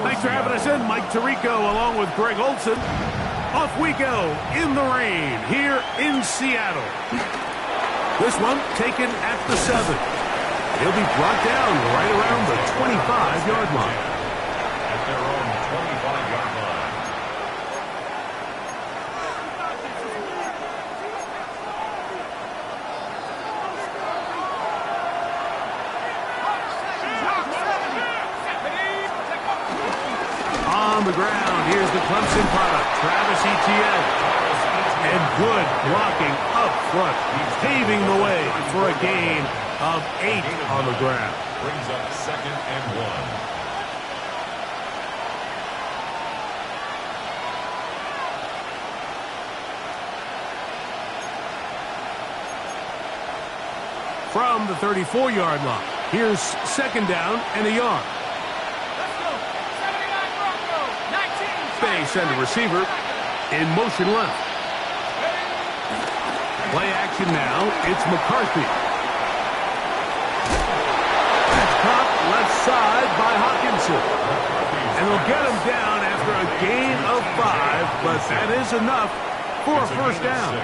Thanks for having us in, Mike Tirico, along with Greg Olson. Off we go in the rain here in Seattle. This one taken at the 7. He'll be brought down right around the 25-yard line. At their own 25-yard line. On the ground, here's the Clemson product, Travis Etienne. And good blocking up front, paving the way for a gain of 8 on the ground. Brings up 2nd and 1. From the 34-yard line, here's 2nd down and a yard. They send a receiver in motion left. Play action now. It's McCarthy. That's caught left side by Hawkinson. And they'll get him down after a gain of 5, but that is enough for a first down.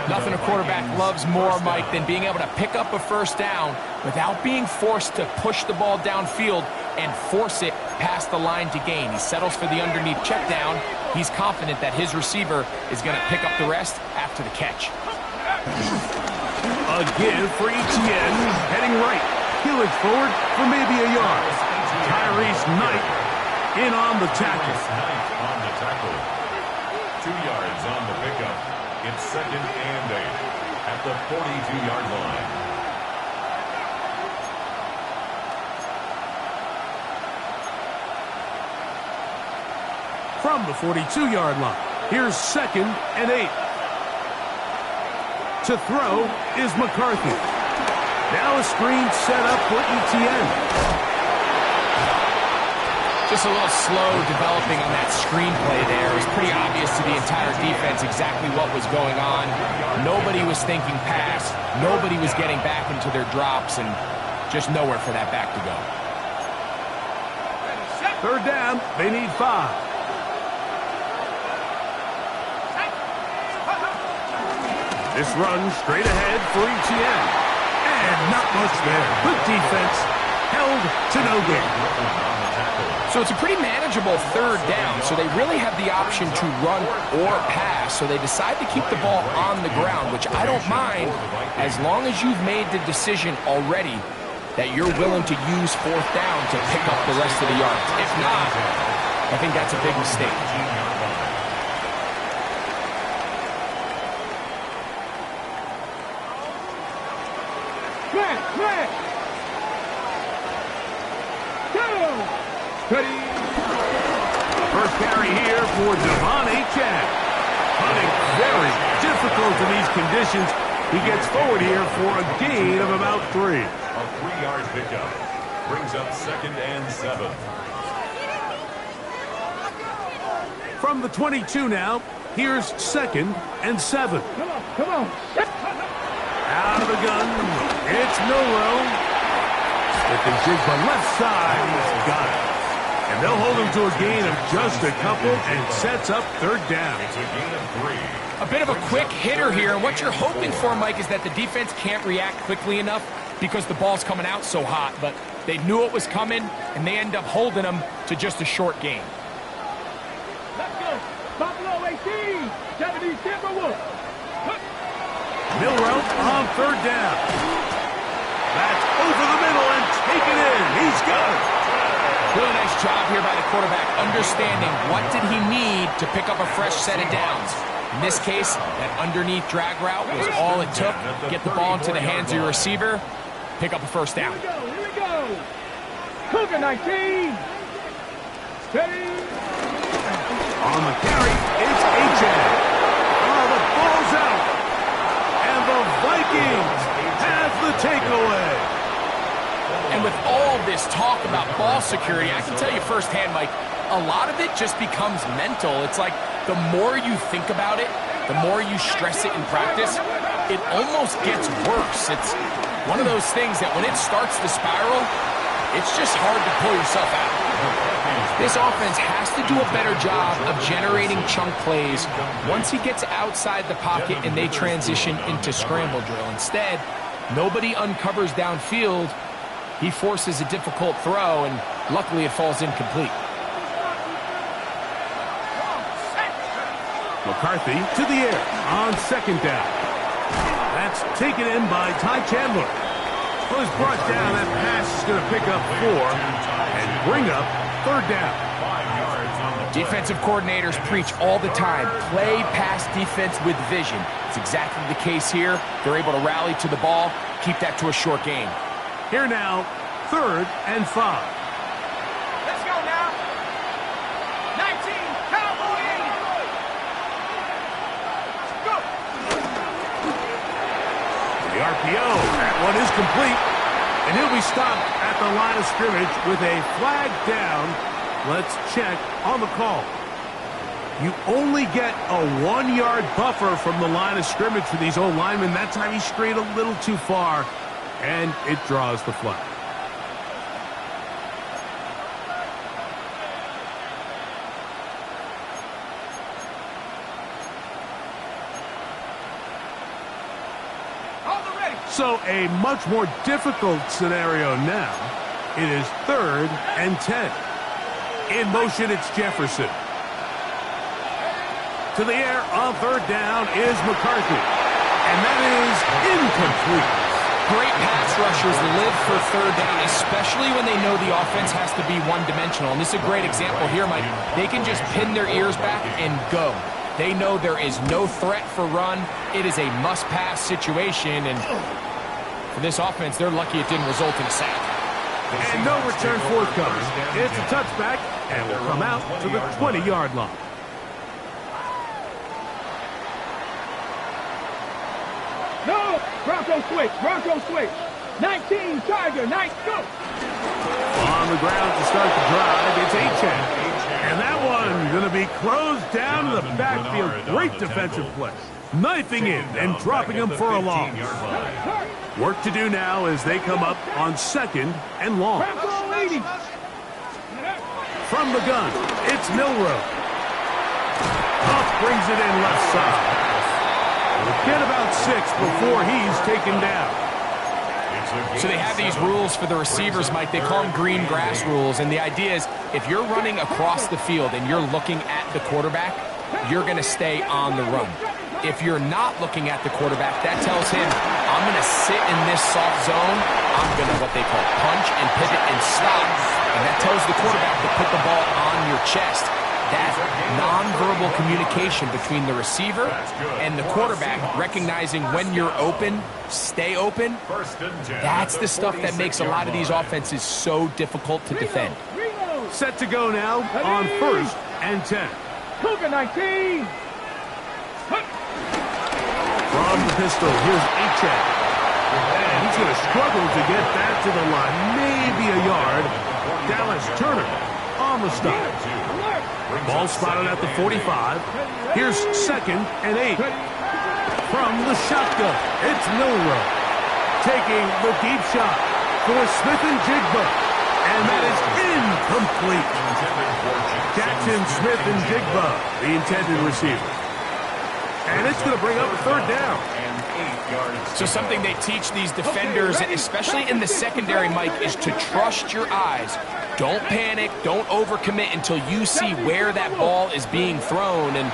Nothing a quarterback loves more, Mike, than being able to pick up a first down without being forced to push the ball downfield and force it past the line to gain. He settles for the underneath check down. He's confident that his receiver is going to pick up the rest after the catch. Again for Etienne, heading right. He'll look forward for maybe a yard. Tyrese Knight in on the tackle. 2 yards on the pickup. It's 2nd and 8 at the 42-yard line. From the 42-yard line, here's 2nd and 8. To throw is McCarthy. Now a screen set up for Etienne. Just a little slow developing on that screenplay there. It was pretty obvious to the entire defense exactly what was going on. Nobody was thinking pass. Nobody was getting back into their drops, and just nowhere for that back to go. 3rd down, they need 5. This run straight ahead for Etienne. And not much there. Good defense. Held to no gain. So it's a pretty manageable 3rd down, so they really have the option to run or pass, so they decide to keep the ball on the ground, which I don't mind as long as you've made the decision already that you're willing to use 4th down to pick up the rest of the yards. If not, I think that's a big mistake. First carry here for Devon Achane. Hunting very difficult in these conditions. He gets forward here for a gain of about 3. A 3-yard pickup. Brings up 2nd and 7. From the 22 now, here's 2nd and 7. Come on. Out of the gun, it's Milroe. If they dig the left side, he's got it. And they'll hold him to a gain of just a couple and sets up 3rd down. It's a gain of 3. A bit of a quick hitter here, and what you're hoping for, Mike, is that the defense can't react quickly enough because the ball's coming out so hot. But they knew it was coming, and they end up holding them to just a short gain. Let's go. Buffalo 18. 70 Timberwolves. Milroe on 3rd down. That's over the middle and taken in. He's got it. Really nice job here by the quarterback, understanding what did he need to pick up a fresh set of downs. In this case, that underneath drag route was all it took. Get the ball into the hands of your receiver, pick up a first down. Here we go. Cougar 19. Steady. On the carry, it's Achane. Oh, the ball's out. And the Vikings have the takeaway. And with all this talk about ball security, I can tell you firsthand, Mike, a lot of it just becomes mental. It's like the more you think about it, the more you stress it in practice, it almost gets worse. It's one of those things that when it starts to spiral, It's just hard to pull yourself out. This offense has to do a better job of generating chunk plays once he gets outside the pocket and they transition into scramble drill. Instead, nobody uncovers downfield. He forces a difficult throw, and luckily it falls incomplete. McCarthy to the air on second down. That's taken in by Ty Chandler. Well, he's brought down. That pass is going to pick up 4 and bring up third down. Defensive coordinators preach all the time, play pass defense with vision. It's exactly the case here. They're able to rally to the ball, keep that to a short game. Here now, 3rd and 5. Let's go now. 19, Cowboys. Go. The RPO, that one is complete. And he'll be stopped at the line of scrimmage with a flag down. Let's check on the call. You only get a 1-yard buffer from the line of scrimmage for these old linemen. That time he strayed a little too far, and it draws the flag. So a much more difficult scenario now. It is 3rd and 10. In motion, it's Jefferson. To the air on 3rd down is McCarthy. And that is incomplete. Great pass rushers live for 3rd down, especially when they know the offense has to be one-dimensional. And this is a great example here, Mike. They can just pin their ears back and go. They know there is no threat for run. It is a must-pass situation, and for this offense, they're lucky it didn't result in a sack. And no return forthcoming. It's a touchback, and will come out to the 20-yard line. No, Bronco switch. 19, Tiger, nice, go. On the ground to start the drive, it's Achane. And that one going to be closed down in the backfield. Great defensive play. Knifing in and dropping him for a loss. Work to do now as they come up on 2nd and long. From the gun, it's Milroe. Huff brings it in left side. We'll get about 6 before he's taken down. So they have these rules for the receivers, Mike. They call them green grass rules. And the idea is if you're running across the field and you're looking at the quarterback, you're going to stay on the run. If you're not looking at the quarterback, that tells him, I'm going to sit in this soft zone. I'm going to what they call punch and pivot and stop. And that tells the quarterback to put the ball on your chest. That nonverbal communication between the receiver and the quarterback, recognizing when you're open, stay open, that's the stuff that makes a lot of these offenses so difficult to defend. Set to go now on 1st and 10. Cougar 19. From the pistol, here's Achane. And he's going to struggle to get that to the line. Maybe a yard. Dallas Turner on the stop. Ball spotted at the 45. Here's 2nd and 8. From the shotgun, it's Milroe. Taking the deep shot for Smith and Jigba. And that is incomplete. Jackson, Smith, and Jigba, the intended receiver. And it's going to bring up 3rd down. So something they teach these defenders, especially in the secondary, Mike, is to trust your eyes. Don't panic. Don't overcommit until you see where that ball is being thrown. And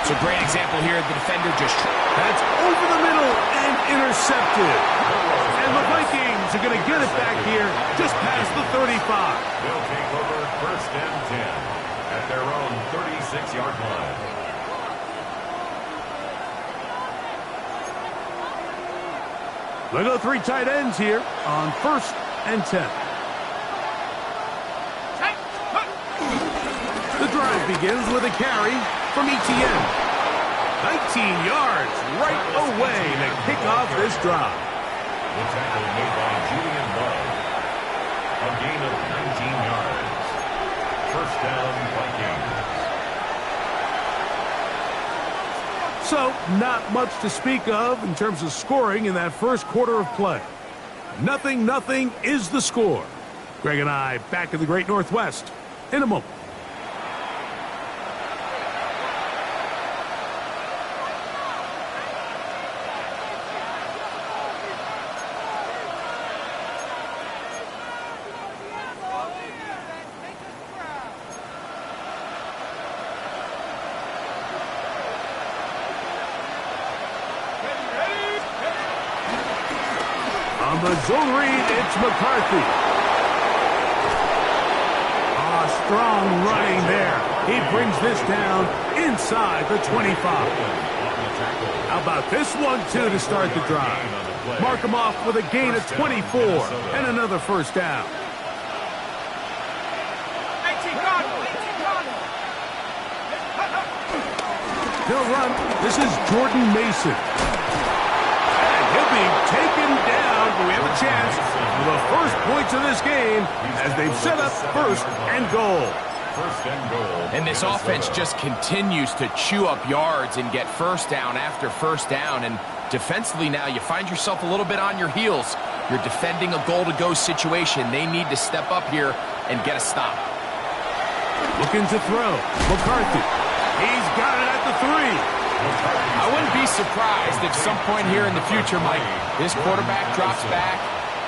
it's a great example here. The defender just... That's over the middle and intercepted. And the Vikings are going to get it back here just past the 35. They'll take over 1st and 10 at their own 36-yard line. Look at the 3 tight ends here on 1st and 10. The drive begins with a carry from Etienne. 19 yards right away to kick off this drive. The tackle made by Julian Love. A gain of 19 yards. 1st down, Vikings. So, not much to speak of in terms of scoring in that first quarter of play. 0-0 is the score. Greg and I back in the Great Northwest in a moment. On the zone read, it's McCarthy. Strong running there. He brings this down inside the 25. How about this one, too, to start the drive? Mark him off with a gain of 24 and another first down. He'll run. This is Jordan Mason. And he'll be taken down, but we have a chance for the first points of this game as they've set up first and goal. And this offense just continues to chew up yards and get first down after first down. And defensively now, you find yourself a little bit on your heels. You're defending a goal-to-go situation. They need to step up here and get a stop. Looking to throw. McCarthy. He's got it at the 3. I wouldn't be surprised if some point here in the future, Mike, this quarterback drops back.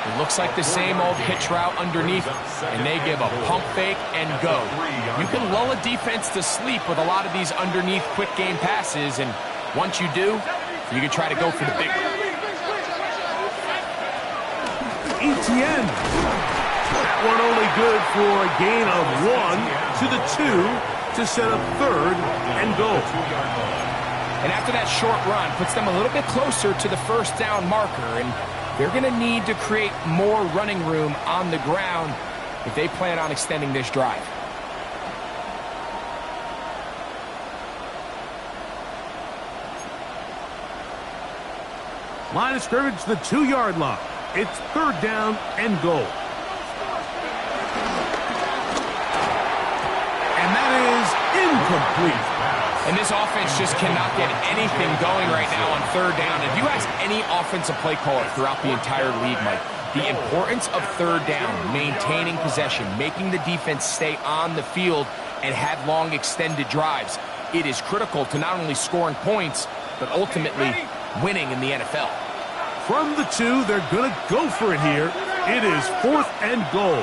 It looks like the same old hitch route underneath, and they give a pump fake and go. You can lull a defense to sleep with a lot of these underneath quick game passes, and once you do, you can try to go for the big one. Etienne. That one only good for a gain of 1 to the 2 to set up third and goal. And after that short run, puts them a little bit closer to the first down marker, and they're going to need to create more running room on the ground if they plan on extending this drive. Line of scrimmage, the 2-yard line. It's third down and goal. And that is incomplete. And this offense just cannot get anything going right now on third down. If you ask any offensive play caller throughout the entire league, Mike, the importance of third down, maintaining possession, making the defense stay on the field and have long extended drives, it is critical to not only scoring points, but ultimately winning in the NFL. From the 2, they're going to go for it here. It is fourth and goal.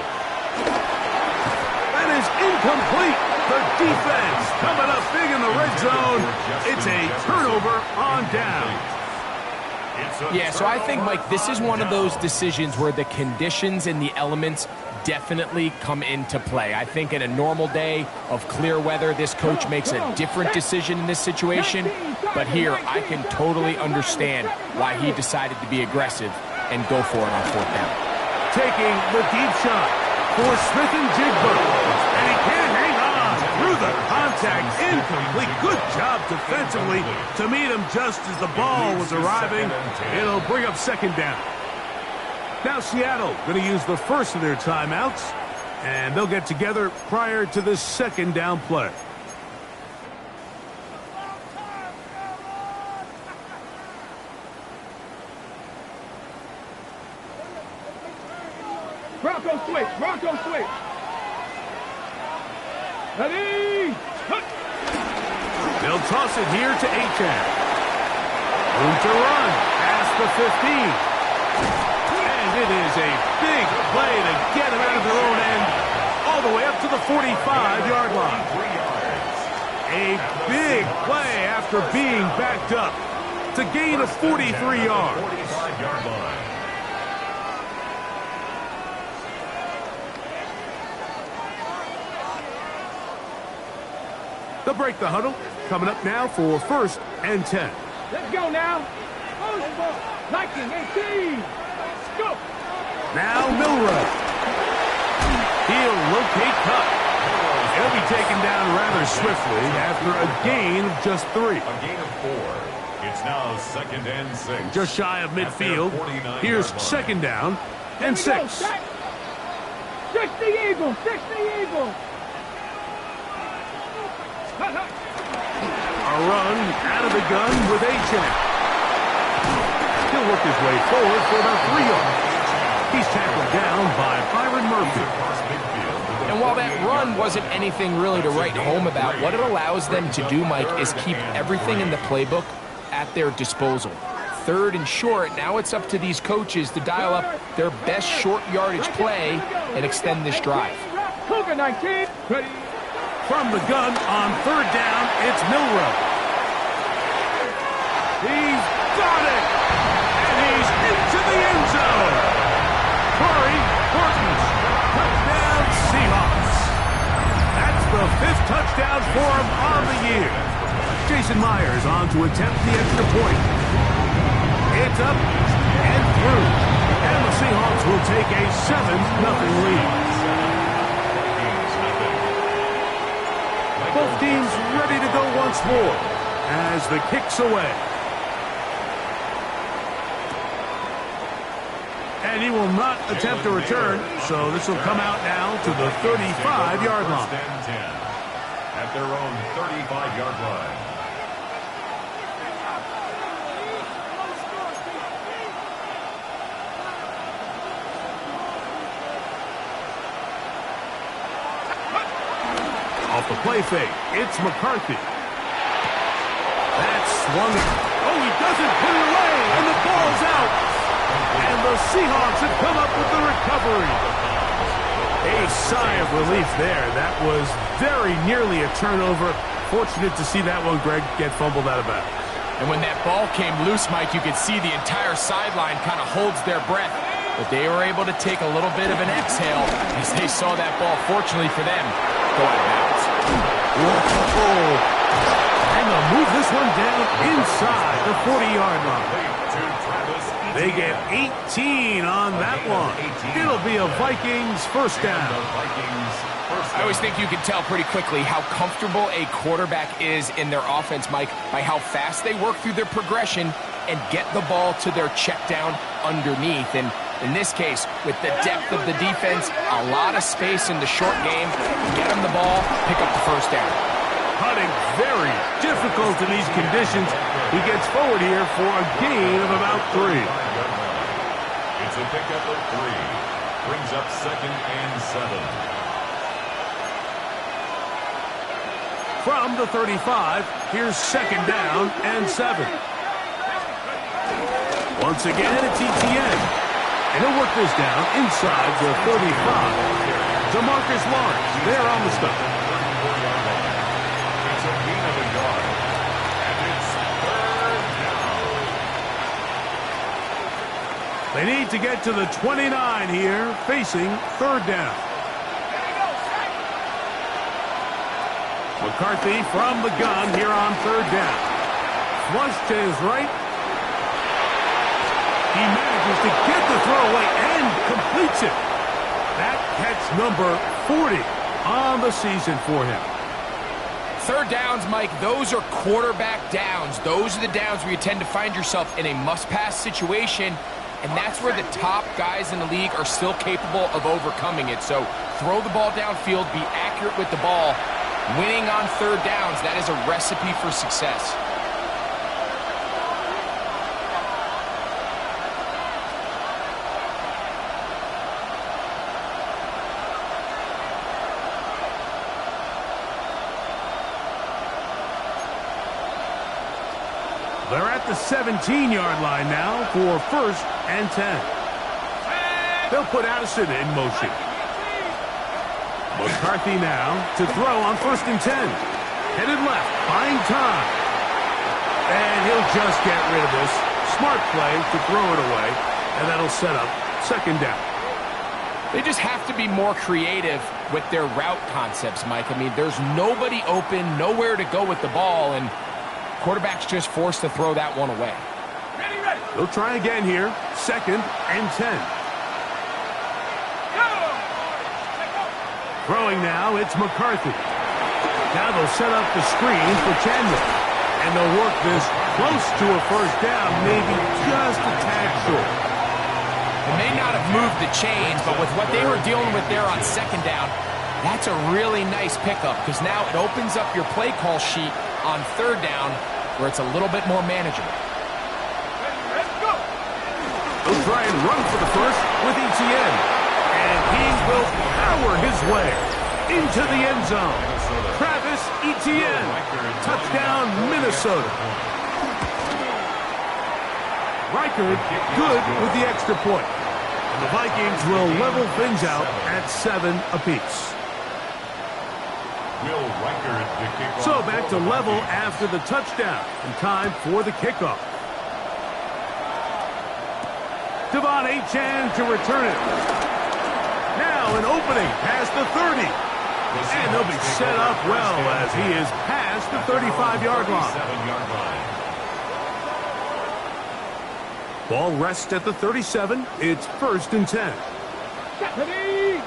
That is incomplete. The defense coming up big in the red zone. It's a turnover on down. Yeah, so I think, Mike, this is one of those decisions where the conditions and the elements definitely come into play. I think in a normal day of clear weather, this coach makes a different decision in this situation. But here, I can totally understand why he decided to be aggressive and go for it on fourth down. Taking the deep shot for Smith and Jigba. And he can't hang on through the contact. Incomplete. Good job defensively to meet him just as the ball was arriving. It'll bring up second down. Now Seattle going to use the first of their timeouts, and they'll get together prior to the second down play. Bronco switch. Bronco switch. Ready? They'll toss it here to Achane. Room to run past the 15. And it is a big play to get him out of their own end all the way up to the 45-yard line. A big play after being backed up to gain a 43 yards. They'll break the huddle. Coming up now for first and 10. Let's go now. Viking 18. Go. Now Milrow. He'll locate Cup. He'll be taken down rather swiftly after a gain of just 3. A gain of 4. It's now second and 6. Just shy of midfield. Here's second down and 6. 60 Eagles. 60 Eagles. A run out of the gun with Achane. He'll work his way forward for about 3 yards. He's tackled down by Byron Murphy. McCarthy. And while that run wasn't anything really to write home about, what it allows them to do, Mike, is keep everything in the playbook at their disposal. Third and short, now it's up to these coaches to dial up their best short yardage play and extend this drive. Cougar 19. Ready. From the gun on third down, it's Milrow. He's got it! And he's into the end zone! Corey Horton's touchdown Seahawks. That's the 5th touchdown for him on the year. Jason Myers on to attempt the extra point. It's up and through. And the Seahawks will take a 7-0 lead. Both teams ready to go once more as the kick's away. And he will not attempt a return, so this will come out now to the 35-yard line. At their own 35-yard line. Off the play fake, it's McCarthy. That's swung. Oh, he doesn't put it away, and the ball's out. And the Seahawks have come up with the recovery. A sigh of relief there. That was very nearly a turnover. Fortunate to see that one, Greg, get fumbled out of bounds. And when that ball came loose, Mike, you could see the entire sideline kind of holds their breath. But they were able to take a little bit of an exhale as they saw that ball, fortunately for them, go out of bounds. Whoa. And they'll move this one down inside the 40-yard line. They get 18 on that one. It'll be a Vikings first down. I always think you can tell pretty quickly how comfortable a quarterback is in their offense, Mike, by how fast they work through their progression and get the ball to their check down underneath. And in this case, with the depth of the defense, a lot of space in the short game, get them the ball, pick up the first down. Putting very difficult in these conditions. He gets forward here for a gain of about 3. It's a pickup of 3. Brings up 2nd and 7. From the 35, here's 2nd down and 7. Once again, it's ETN. And he'll work this down inside the 35. DeMarcus Lawrence there on the stop. It's a gain of a yard. And it's 3rd down. They need to get to the 29 here, facing 3rd down. McCarthy from the gun here on 3rd down. Flush to his right. He manages to get the throw away and completes it. That catch number 40 on the season for him. 3rd downs, Mike, those are quarterback downs. Those are the downs where you tend to find yourself in a must-pass situation, and that's where the top guys in the league are still capable of overcoming it. So throw the ball downfield, be accurate with the ball. Winning on 3rd downs, that is a recipe for success. They're at the 17-yard line now for 1st and 10. They'll put Addison in motion. McCarthy now to throw on 1st and 10. Headed left, buying time. And he'll just get rid of this. Smart play to throw it away, and that'll set up 2nd down. They just have to be more creative with their route concepts, Mike. I mean, there's nobody open, nowhere to go with the ball, and quarterback's just forced to throw that one away. They'll try again here, 2nd and 10. Throwing now, it's McCarthy. Now they'll set up the screen for Chandler. And they'll work this close to a 1st down, maybe just a tad short. They may not have moved the chains, but with what they were dealing with there on 2nd down, that's a really nice pickup because now it opens up your play call sheet on 3rd down where it's a little bit more manageable. They'll try and run for the first with ETN. And he will into the end zone. Travis Etienne. Touchdown, Minnesota. Reichard good with the extra point. And the Vikings will level things out at 7 apiece. So back to level after the touchdown. And time for the kickoff. Devon Achane to return it. Now an opening past the 30. And he'll be set up well as he is past the 35-yard line. Ball rests at the 37. It's 1st and 10. Ready?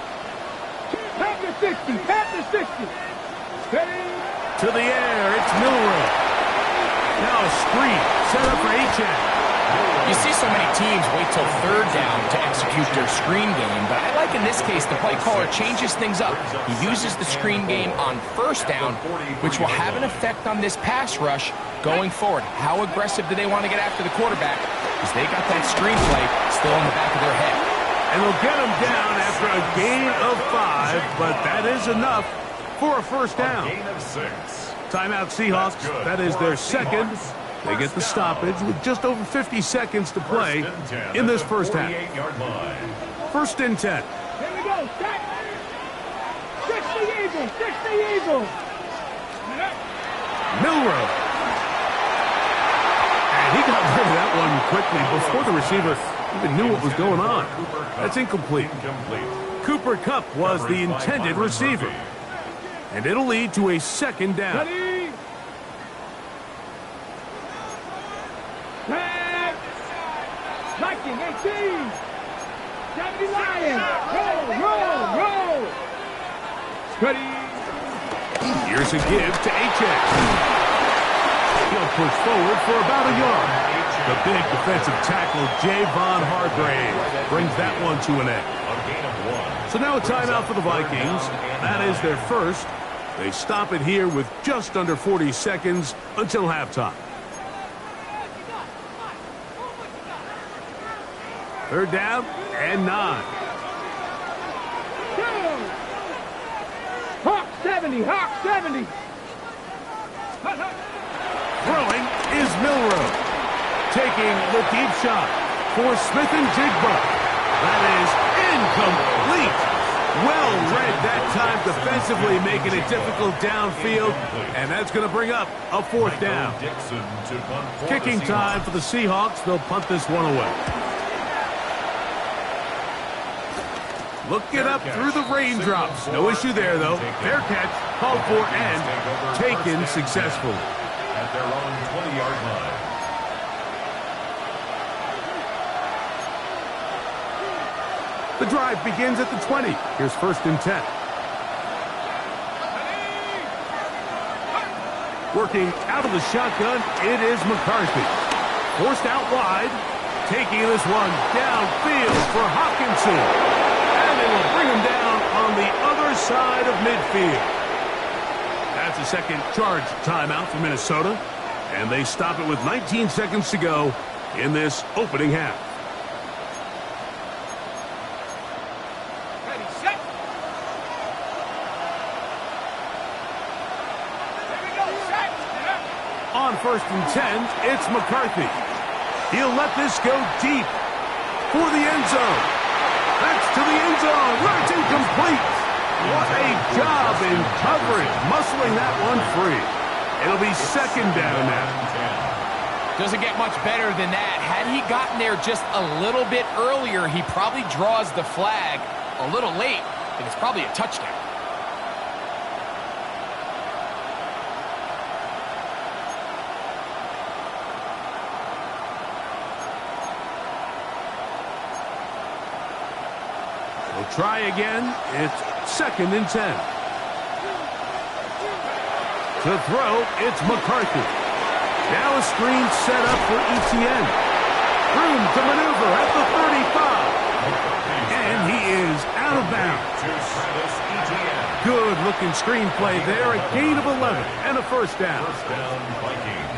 Tap the 60. Tap the 60. Ready? To the air. It's Milroe. Now a screen set up for Achane. You see so many teams wait till 3rd down to execute their screen game, but I like in this case the play caller changes things up. He uses the screen game on 1st down, which will have an effect on this pass rush going forward. How aggressive do they want to get after the quarterback? Because they got that screen play still in the back of their head. And they'll get him down after a gain of 5, but that is enough for a 1st down. Timeout Seahawks. That is their 2nd. They get the stoppage with just over 50 seconds to play in this 1st half. 1st and 10. Here we go. Set. 60 Eagles. 60 Eagles. Milroe. And he got rid of that one quickly before the receiver even knew what was going on. That's incomplete. Cooper Kupp was the intended receiver. And it'll lead to a 2nd down. Ready? Viking 18. 70 Lions. Roll. Ready? Here's a give to Achane. He'll push forward for about a yard. The big defensive tackle, Javon Hargrave, brings that one to an end. So now a timeout for the Vikings. That is their 1st. They stop it here with just under 40 seconds until halftime. 3rd down and 9. Hawk 70. Hawk 70. Throwing is Milroe. Taking the deep shot for Smith and Jigba. That is incomplete. Well read that time defensively, making it difficult downfield. And that's going to bring up a 4th down. Kicking time for the Seahawks. They'll punt this one away. Looking up through the raindrops. No issue there, though. Fair catch, called for, and taken successfully. At their own 20-yard line. The drive begins at the 20. Here's 1st and 10. Working out of the shotgun, it is McCarthy. Forced out wide. Taking this one downfield for Hawkinson. And they will bring him down on the other side of midfield. That's a 2nd charge timeout for Minnesota. And they stop it with 19 seconds to go in this opening half. Ready, set. Here we go. Set. On 1st and 10, it's McCarthy. He'll let this go deep for the end zone. That's to the end zone. That's incomplete. What a job in coverage, muscling that one free. It'll be 2nd down now. Doesn't get much better than that. Had he gotten there just a little bit earlier, he probably draws the flag a little late, and it's probably a touchdown. We'll try again. It's 2nd and 10. To throw, it's McCarthy. Now a screen set up for Etienne. Room to maneuver at the 35. And he is out of bounds. Good-looking screenplay there. A gain of 11 and a 1st down.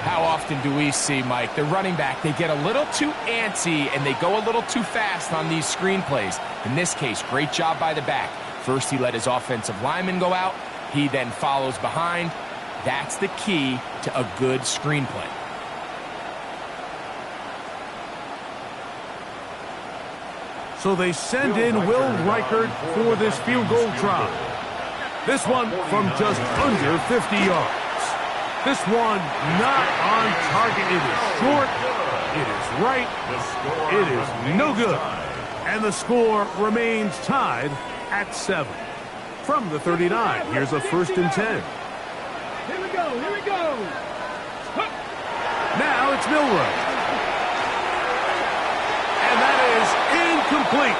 How often do we see, Mike, the running back, they get a little too antsy and they go a little too fast on these screenplays. In this case, great job by the back. First, he let his offensive lineman go out. He then follows behind. That's the key to a good screenplay. So they send in Will Reichert for this field goal try. This one from just under 50 yards. This one not on target. It is short. It is right. It is no good. And the score remains tied at 7. From the 39, here's a 1st and 10. Here we go, here we go. Now it's Milroe. And that is incomplete.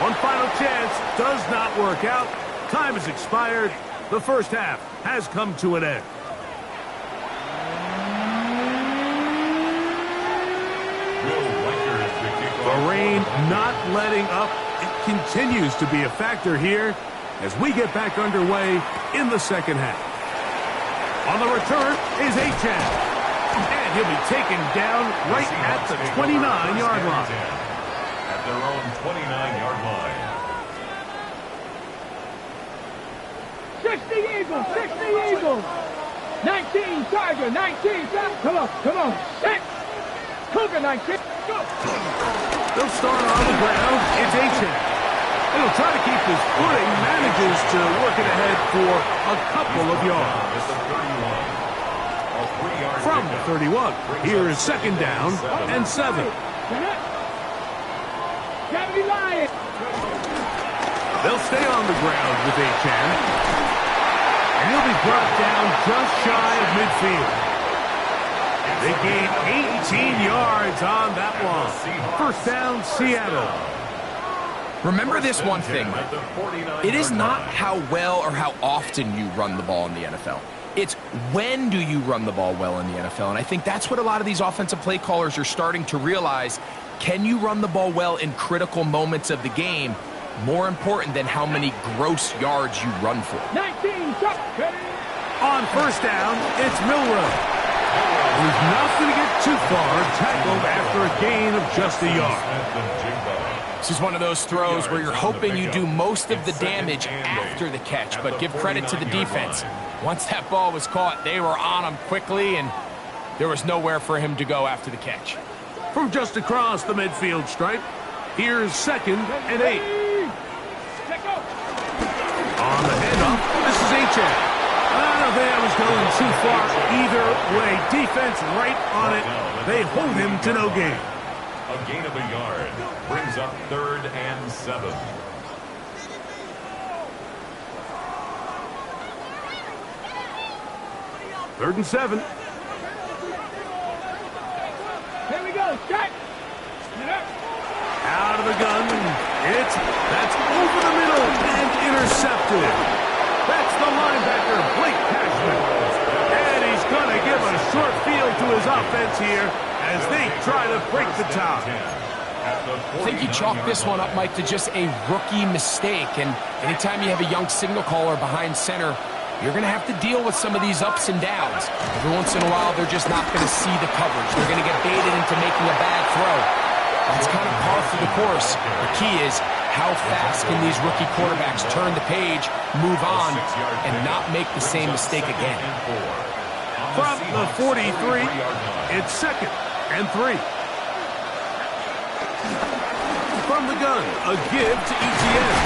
One final chance does not work out. Time has expired. The first half has come to an end. The rain not letting up. It continues to be a factor here as we get back underway in the second half. On the return is Achan. And he'll be taken down right at the 29-yard line. At their own 29-yard line. 60 Eagles, 60 Eagles. 19 Tiger, 19 Come on, come on. 6. Cougar 19. Go. They'll start on the ground. It's Achan. He'll try to keep his footing. Manages to work it ahead for a couple of yards. From the 31, here is 2nd down and 7. Gotta be lying. They'll stay on the ground with Achan. And he'll be brought down just shy of midfield. They gain 18 yards on that one. 1st down, Seattle. Remember this one thing. It is not how well or how often you run the ball in the NFL. It's when do you run the ball well in the NFL. And I think that's what a lot of these offensive play callers are starting to realize. Can you run the ball well in critical moments of the game? More important than how many gross yards you run for. 19, on 1st down, it's Milroe. He's not going to get too far, tackled after a gain of just a yard. This is one of those throws where you're hoping you do most of the damage after the catch, but give credit to the defense. Once that ball was caught, they were on him quickly, and there was nowhere for him to go after the catch. From just across the midfield stripe, here's 2nd and 8. On the handoff, this is Achan. I don't think I was going too far either way. Defense right on it. They hold him to no gain. A gain of a yard brings up 3rd and 7. Third and 7. Here we go, shot. Out of the gun. That's over the middle and intercepted. That's the linebacker, Blake Cashman. And he's going to give a short field to his offense here as they try to break the tie. I think you chalk this one up, Mike, to just a rookie mistake. And anytime you have a young signal caller behind center, you're going to have to deal with some of these ups and downs. Every once in a while, they're just not going to see the coverage. They're going to get baited into making a bad throw. That's kind of par for the course. The key is, how fast can these rookie quarterbacks turn the page, move on, and not make the same mistake again? From the 43, it's 2nd and 3. From the gun, a give to Etienne.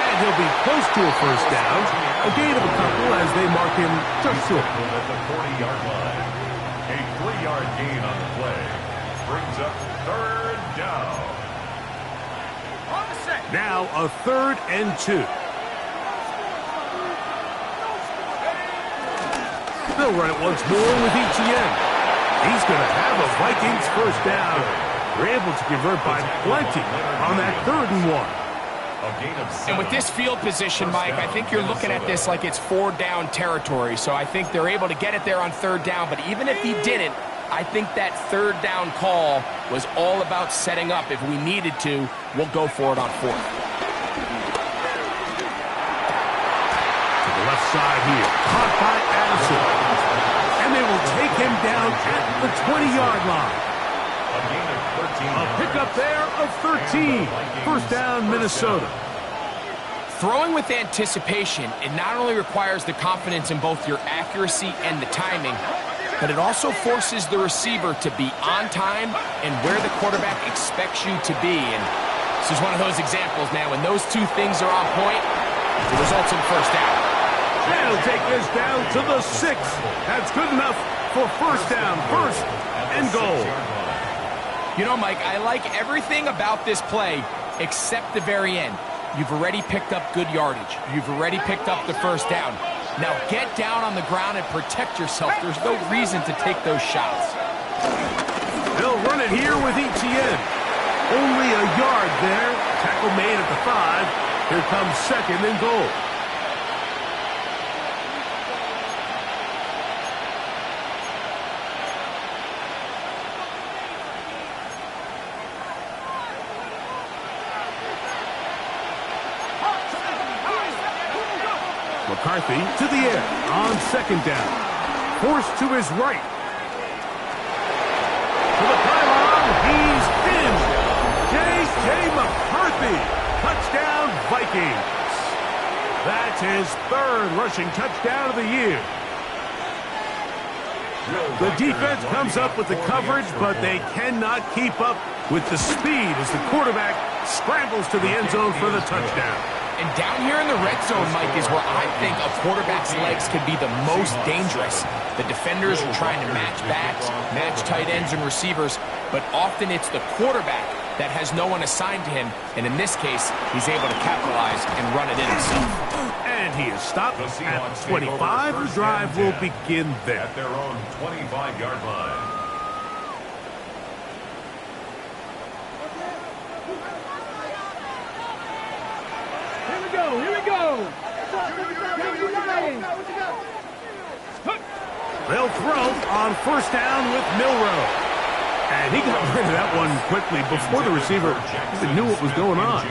And he'll be close to a 1st down. A gain of a couple as they mark him just short. At the 40-yard line. A 3-yard gain on the play brings up 3rd down. Now a 3rd and 2. They'll run it once more with Etienne. He's going to have a Vikings 1st down. They're able to convert by plenty on that 3rd and 1. And with this field position, Mike, I think you're looking at this like it's 4-down territory. So I think they're able to get it there on 3rd down. But even if he didn't, I think that 3rd down call was all about setting up. If we needed to, we'll go for it on 4th. To the left side here, caught by Addison. And they will take him down at the 20-yard line. A pickup there of 13. 1st down, Minnesota. Throwing with anticipation, it not only requires the confidence in both your accuracy and the timing, but it also forces the receiver to be on time and where the quarterback expects you to be. And this is one of those examples, man. When those two things are on point, it results in first down. They'll take this down to the 6. That's good enough for first down, first and goal. You know, Mike, I like everything about this play except the very end. You've already picked up good yardage. You've already picked up the first down. Now get down on the ground and protect yourself. There's no reason to take those shots. They'll run it here with Etienne. Only a yard there. Tackle made at the 5. Here comes second and goal. McCarthy to the air on second down. Forced to his right. To the pylon, he's in. J.J. McCarthy. Touchdown, Vikings. That's his 3rd rushing touchdown of the year. The defense comes up with the coverage, but they cannot keep up with the speed as the quarterback scrambles to the end zone for the touchdown. And down here in the red zone, Mike, is where I think a quarterback's legs can be the most dangerous. The defenders are trying to match backs, match tight ends and receivers, but often it's the quarterback that has no one assigned to him, and in this case, he's able to capitalize and run it in himself. And he is stopped at 25. The drive will begin there. At their own 25-yard line. Here we go. They'll throw on first down with Milroe. And he got rid of that one quickly before the receiver even knew what was going on.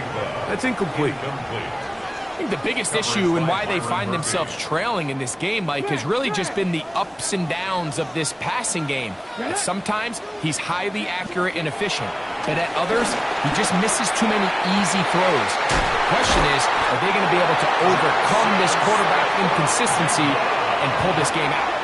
That's incomplete. I think the biggest issue and why they find themselves trailing in this game, Mike, has really just been the ups and downs of this passing game. At sometimes, he's highly accurate and efficient, but at others, he just misses too many easy throws. The question is, are they going to be able to overcome this quarterback inconsistency and pull this game out?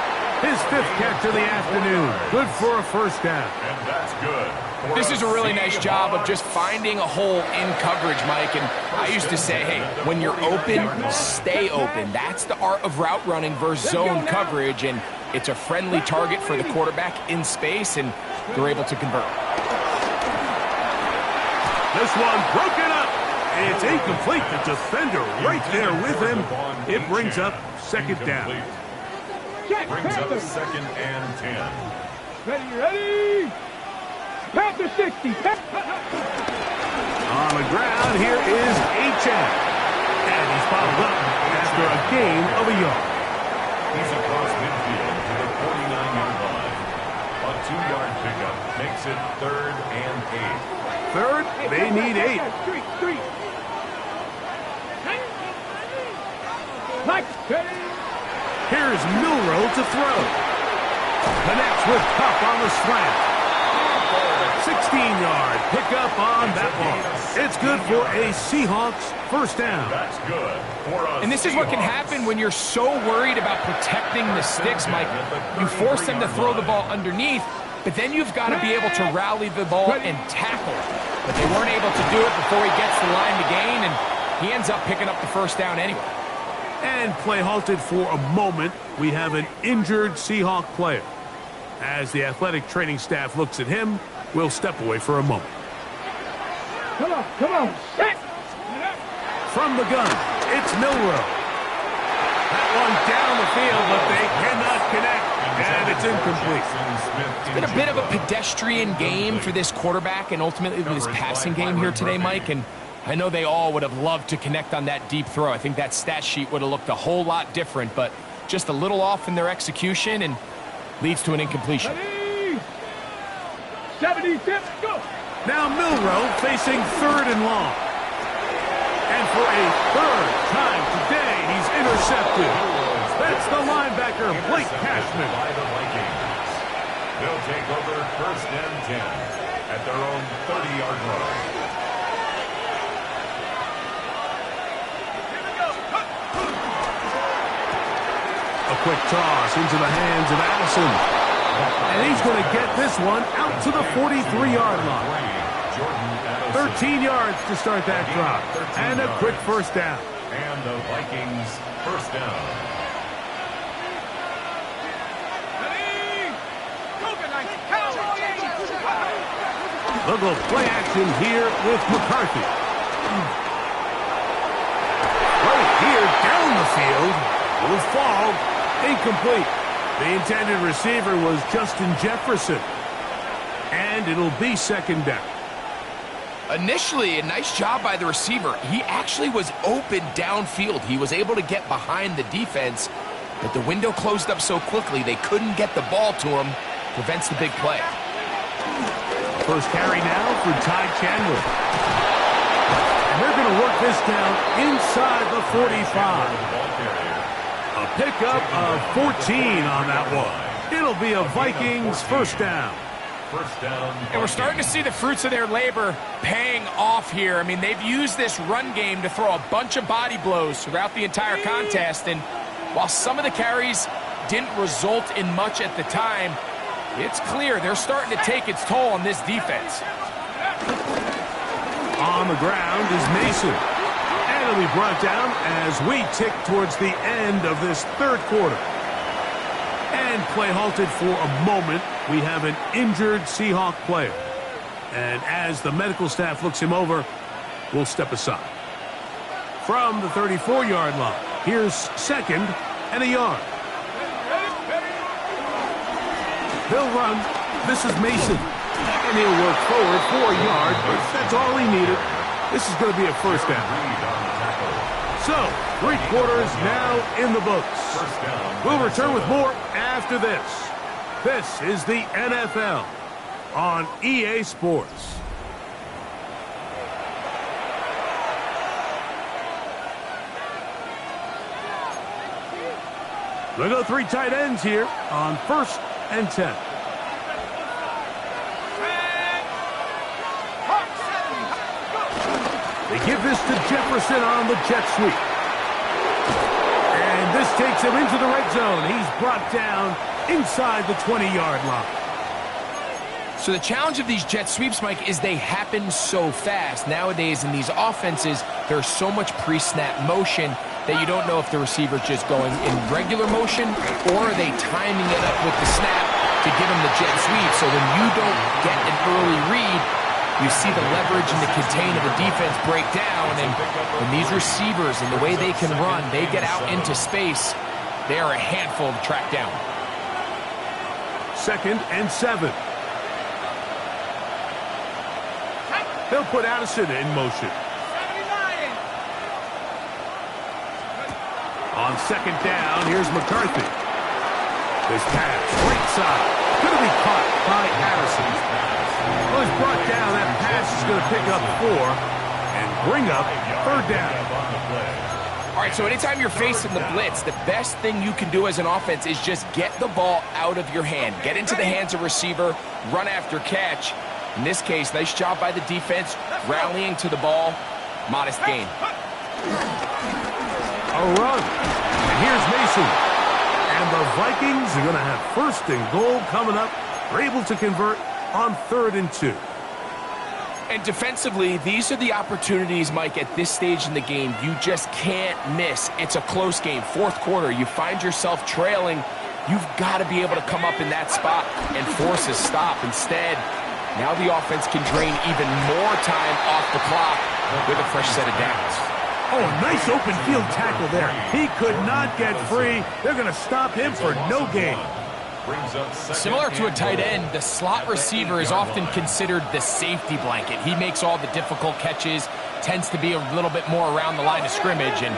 His 5th catch of the afternoon. Good for a first down. And that's good. This is a really nice job of just finding a hole in coverage, Mike. And I used to say, hey, when you're open, stay open. That's the art of route running versus zone coverage. And it's a friendly target for the quarterback in space, and they're able to convert. This one broken up. It's incomplete. The defender right there with him. It brings up second down. Brings up second and 10. Ready. Panther 60. On the ground, here is H.M. And he's followed up after a gain of a yard. He's across midfield to the 49-yard line. A 2-yard pickup makes it 3rd and 8. Third, they need 8. Three. Mike. Here's Milroe to throw. Connects with Cup on the slant. 16-yard pickup on that one. It's good for a Seahawks first down. That's good for us. And this is what can happen when you're so worried about protecting the sticks, Mike. You force them to throw the ball underneath, but then you've got to be able to rally the ball and tackle it. But they weren't able to do it before he gets the line to gain, and he ends up picking up the first down anyway. And play halted for a moment. We have an injured Seahawk player. As the athletic training staff looks at him, we'll step away for a moment. Come on. Set. From the gun, it's Milroe. That one down the field, but they cannot connect, and it's incomplete. It's been a bit of a pedestrian game for this quarterback and ultimately this passing game here today, Mike, and I know they all would have loved to connect on that deep throw. I think that stat sheet would have looked a whole lot different, but just a little off in their execution and leads to an incompletion. 70, go! Now Milroe facing 3rd and long. And for a 3rd time today, he's intercepted. That's the linebacker, Blake Cashman. By the Vikings. They'll take over 1st and 10 at their own 30-yard line. A quick toss into the hands of Addison. And he's going to get this one out to the 43-yard line. 13 yards to start that drop. And a quick first down. And the Vikings first down. They'll go play action here with McCarthy. Right here down the field. Will fall. Incomplete. The intended receiver was Justin Jefferson. And it'll be second down. Initially, a nice job by the receiver. He actually was open downfield. He was able to get behind the defense, but the window closed up so quickly they couldn't get the ball to him. Prevents the big play. First carry now for Ty Chandler. And they're going to work this down inside the 45. A pickup of 14 on that one. It'll be a Vikings first down. And we're starting to see the fruits of their labor paying off here. I mean, they've used this run game to throw a bunch of body blows throughout the entire contest. And while some of the carries didn't result in much at the time, it's clear they're starting to take its toll on this defense. On the ground is Mason. And it'll be brought down as we tick towards the end of this third quarter. And play halted for a moment. We have an injured Seahawk player. And as the medical staff looks him over, we'll step aside. From the 34-yard line, here's second and a yard. They'll run. This is Mason. And he'll work forward for a yard, but that's all he needed. This is going to be a first down. So, 3 quarters now in the books. We'll return with more after this. This is the NFL on EA Sports. They'll go 3 tight ends here on 1st and 10. They give this to Jefferson on the jet sweep. And this takes him into the red zone. He's brought down inside the 20-yard line. So the challenge of these jet sweeps, Mike, is they happen so fast. Nowadays in these offenses, there's so much pre-snap motion that you don't know if the receiver's just going in regular motion or are they timing it up with the snap to give him the jet sweep. So when you don't get an early read, you see the leverage and the contain of the defense break down, and when these receivers and the way they can run, they get out into space, they are a handful to track down. 2nd and 7. They'll put Addison in motion. On 2nd down, here's McCarthy. This pass, right side, going to be caught by Addison. Well, he's brought down. That pass is going to pick up 4 and bring up 3rd down. All right, so anytime you're facing the blitz, the best thing you can do as an offense is just get the ball out of your hand. Get into the hands of receiver, run after catch. In this case, nice job by the defense, rallying to the ball. Modest gain. A run. And here's Mason. And the Vikings are going to have 1st and goal coming up. They're able to convert on 3rd and 2. And defensively, these are the opportunities, Mike, at this stage in the game you just can't miss. It's a close game. 4th quarter, you find yourself trailing. You've got to be able to come up in that spot and force a stop. Instead, now the offense can drain even more time off the clock with a fresh set of downs. Oh, a nice open field tackle there. He could not get free. They're going to stop him for no gain. Similar to a tight end, the slot receiver is often considered the safety blanket. He makes all the difficult catches, tends to be a little bit more around the line of scrimmage, and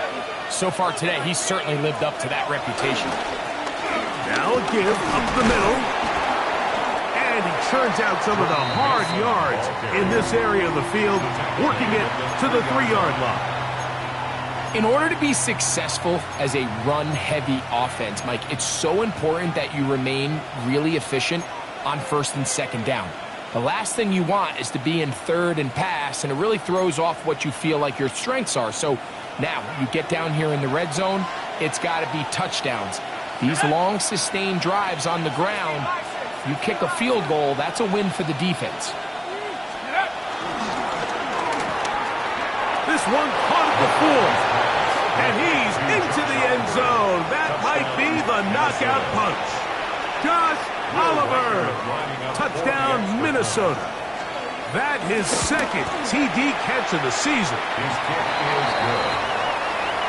so far today, he's certainly lived up to that reputation. Now a give up the middle, and he churns out some of the hard yards in this area of the field, working it to the 3-yard line. In order to be successful as a run-heavy offense, Mike, it's so important that you remain really efficient on 1st and 2nd down. The last thing you want is to be in 3rd and pass, and it really throws off what you feel like your strengths are. So now you get down here in the red zone, it's got to be touchdowns. These long, sustained drives on the ground, you kick a field goal, that's a win for the defense. This one caught at the 4. And he's into the end zone. That might be the knockout punch. Josh Oliver. Touchdown, Minnesota. That his second TD catch of the season. His kick is good.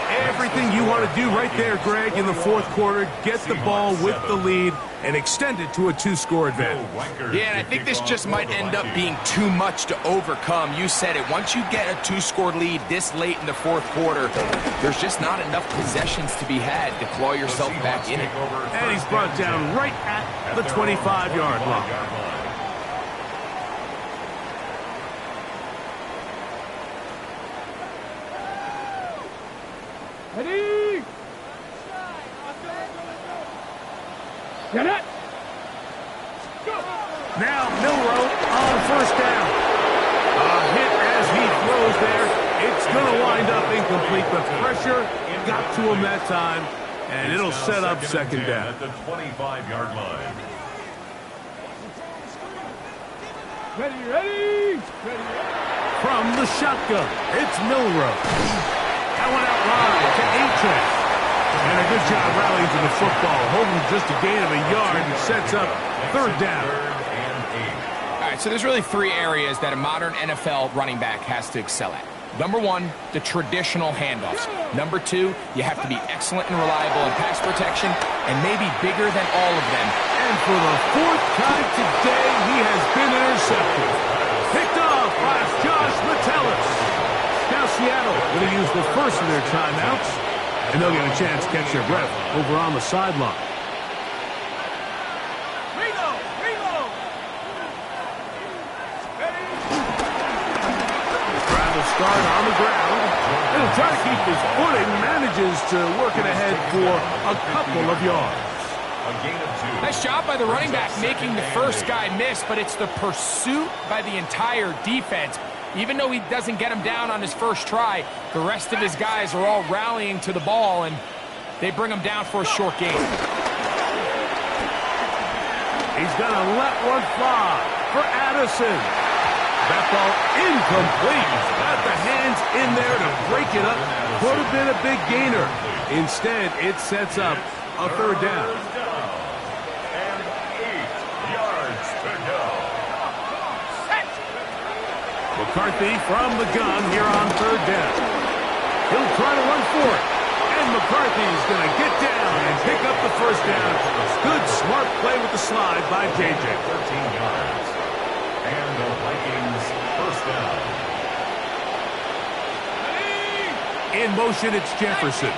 Everything you want to do right there, Greg, in the fourth quarter. Get the ball with the lead and extend it to a 2-score advantage. Yeah, and I think this just might end up being too much to overcome. You said it. Once you get a 2-score lead this late in the fourth quarter, there's just not enough possessions to be had to claw yourself back in it. And he's brought down right at the 25-yard line. Ready? Get it! Now Milroe on first down. A hit as he throws there. It's going to wind up incomplete. The pressure got to him that time, and it'll set up second down. At the 25-yard line. Ready? From the shotgun, it's Milroe. That one out wide to A-Track. And a good job rallying to the football, holding just a gain of a yard and sets up third down. All right, so there's really 3 areas that a modern NFL running back has to excel at. Number 1, the traditional handoffs. Number 2, you have to be excellent and reliable in pass protection, and maybe bigger than all of them. And for the 4th time today, he has been intercepted. Picked off by Josh Metellus. Now Seattle going to use the first of their timeouts, and they'll get a chance to catch their breath over on the sideline. Reload! Trying to start on the ground. And he'll try to keep his footing, manages to work it ahead for a couple of yards. A gain of 2. Nice job by the running back making the first guy miss, but it's the pursuit by the entire defense. Even though he doesn't get him down on his first try, the rest of his guys are all rallying to the ball, and they bring him down for a short gain. He's going to let one fly for Addison. That ball incomplete. Got the hands in there to break it up. Could have been a big gainer. Instead, it sets up a third down. And 8 yards to go. McCarthy from the gun here on third down. He'll try to run for it. And McCarthy's going to get down and pick up the first down. Good, smart play with the slide by JJ. 13 yards. And the Vikings first down. In motion, it's Jefferson.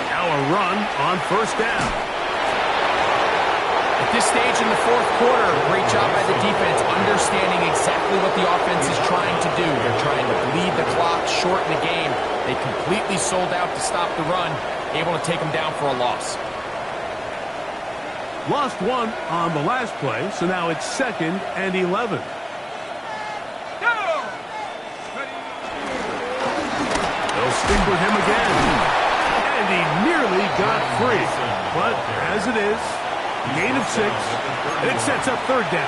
Now a run on first down. At this stage in the fourth quarter, great job by the defense, understanding exactly what the offense is trying to do. They're trying to bleed the clock, shorten the game. They completely sold out to stop the run, able to take them down for a loss. Lost one on the last play, so now it's 2nd and 11. They'll stick with him again. And he nearly got free. But as it is, gain of 6, and it sets up third down.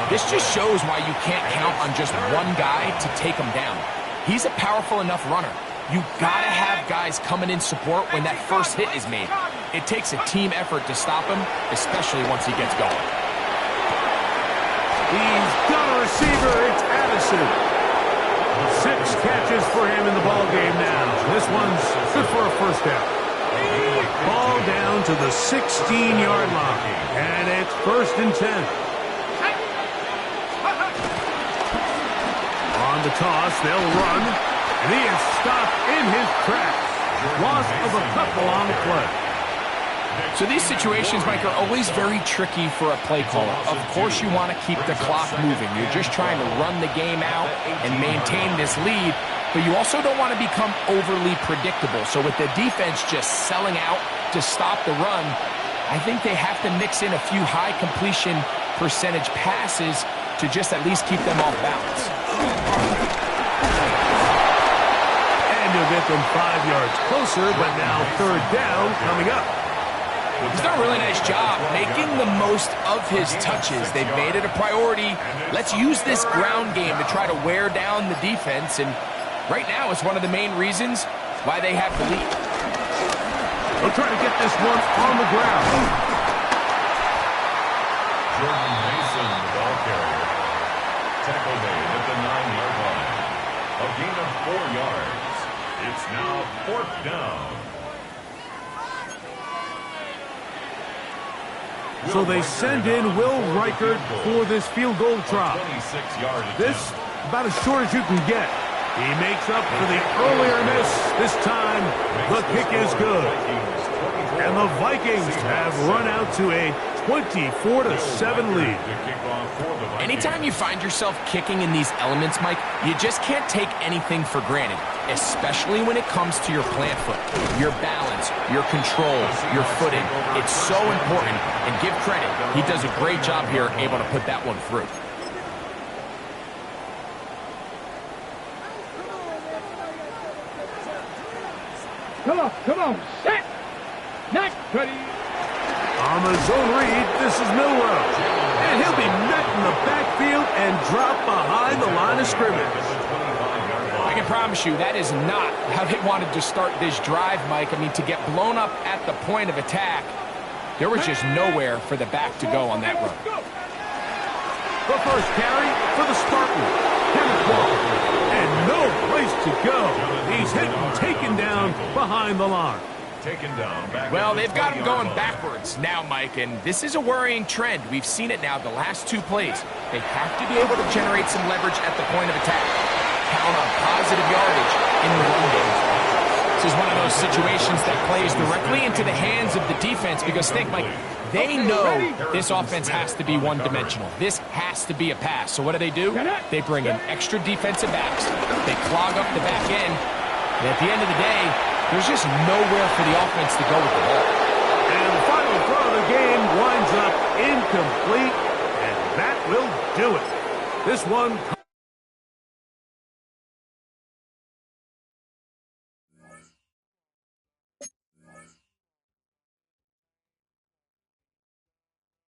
This just shows why you can't count on just one guy to take him down. He's a powerful enough runner. You gotta have guys coming in support when that first hit is made. It takes a team effort to stop him, especially once he gets going. He's got a receiver. It's Addison. 6 catches for him in the ball game now. This one's good for a first down. Ball down to the 16-yard line, and it's 1st and 10. On the toss, they'll run, and he is stopped in his tracks. Loss of a couple on the play. So these situations, Mike, are always very tricky for a play caller. Of course you want to keep the clock moving. You're just trying to run the game out and maintain this lead, but you also don't want to become overly predictable. So with the defense just selling out to stop the run, I think they have to mix in a few high completion percentage passes to just at least keep them off balance. And you'll get get them 5 yards closer, but now third down coming up. He's done a really nice job making the most of his touches. They've made it a priority. Let's use this ground game to try to wear down the defense, and right now it's one of the main reasons why they have the lead. They'll try to get this one on the ground. Jordan Mason, the ball carrier. Tackle made at the 9-yard line. A gain of 4 yards. It's now 4th down. So they send in Will Reichert for this field goal try. This, about as short as you can get. He makes up for the earlier miss. This time, the kick is good. And the Vikings have run out to a 24-7 lead. Anytime you find yourself kicking in these elements, Mike, you just can't take anything for granted, especially when it comes to your plant foot, your balance, your control, your footing. It's so important, and give credit. He does a great job here, able to put that one through. Come on, set. Next, ready. On the zone read, this is Milrow. And he'll be met in the backfield and dropped behind the line of scrimmage. I can promise you that is not how they wanted to start this drive, Mike. I mean, to get blown up at the point of attack, there was just nowhere for the back to go on that run. The first carry for the Spartans. Kenneth Walker. And no place to go. He's hit and taken down behind the line. Well, they've got him going backwards now, Mike, and this is a worrying trend. We've seen it now the last 2 plays. They have to be able to generate some leverage at the point of attack. Count on positive yardage in the run game. This is one of those situations that plays directly into the hands of the defense because, think, Mike, they know this offense has to be one-dimensional. This has to be a pass. So what do? They bring in extra defensive backs. They clog up the back end. And at the end of the day, there's just nowhere for the offense to go with the ball. And the final throw of the game winds up incomplete, and that will do it. This one